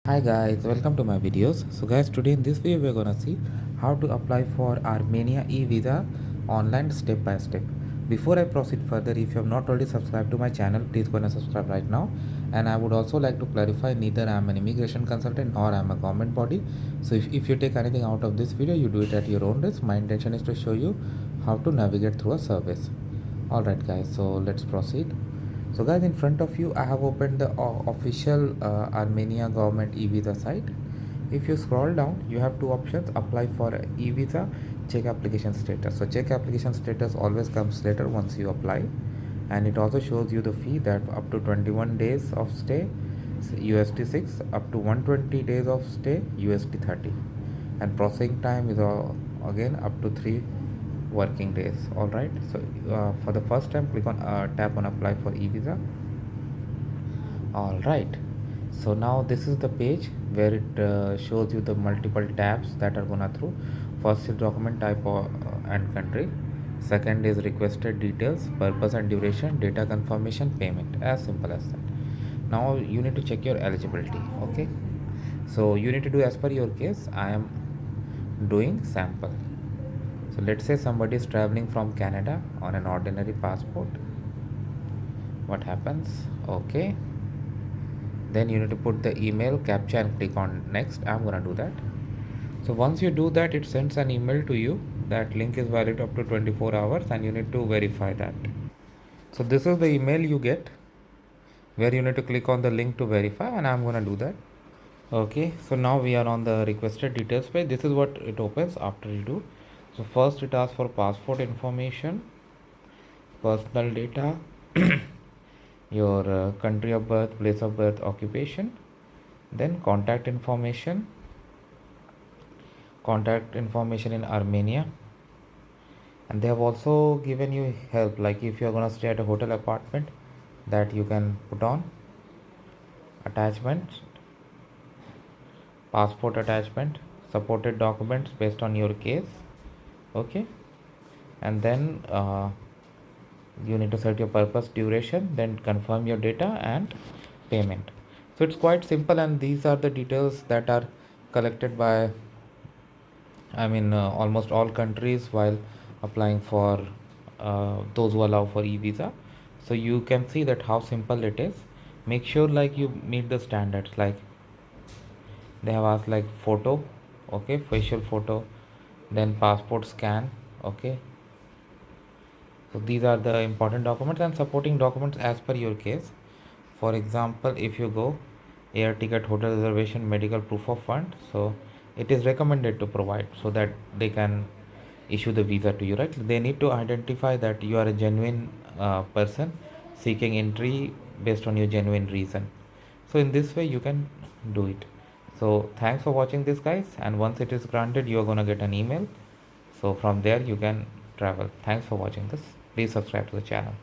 Hi guys, welcome to my videos. So guys, today in this video we're gonna see how to apply for Armenia eVisa online step by step. Before I proceed further, if you have not already subscribed to my channel, please go and subscribe right now. And I would also like to clarify, neither I am an immigration consultant nor I am a government body. So if you take anything out of this video, you do it at your own risk. My intention is to show you how to navigate through a service. Alright guys, so let's proceed. So guys, in front of you I have opened the official Armenia government e-visa site. If you scroll down, you have two options: apply for e-visa, check application status. So check application status always comes later once you apply, and it also shows you the fee that up to 21 days of stay USD 6, up to 120 days of stay USD 30, and processing time is again up to 3 working days. All right, so for the first time, click on tap on apply for e-visa. All right, so now this is the page where it shows you the multiple tabs that are gonna through. First is document type and country. Second is requested details, purpose and duration, data confirmation, payment. As simple as that. Now you need to check your eligibility. Okay, so you need to do as per your case. I am doing sample. So let's say somebody is traveling from Canada on an ordinary passport. What happens? Okay, then you need to put the email captcha and click on next. I'm gonna do that. So once you do that, it sends an email to you. That link is valid up to 24 hours and you need to verify that. So this is the email you get where you need to click on the link to verify, and I'm gonna do that. Okay, so now we are on the requested details page. This is what it opens after you do. So first it asks for passport information, personal data, your country of birth, place of birth, occupation, then contact information in Armenia. And they have also given you help, like if you're going to stay at a hotel apartment, that you can put on attachment, passport attachment, supported documents based on your case. Okay, and then you need to set your purpose, duration, then confirm your data and payment. So it's quite simple, and these are the details that are collected by almost all countries while applying for those who allow for e-visa. So you can see that how simple it is. Make sure like you meet the standards, like they have asked like photo, okay, facial photo, then passport scan. Okay, so these are the important documents and supporting documents as per your case. For example, if you go air ticket, hotel reservation, medical proof of fund, so it is recommended to provide so that they can issue the visa to you, right? They need to identify that you are a genuine person seeking entry based on your genuine reason. So in this way you can do it. So thanks for watching this guys, and once it is granted you are going to get an email. So from there you can travel. Thanks for watching this. Please subscribe to the channel.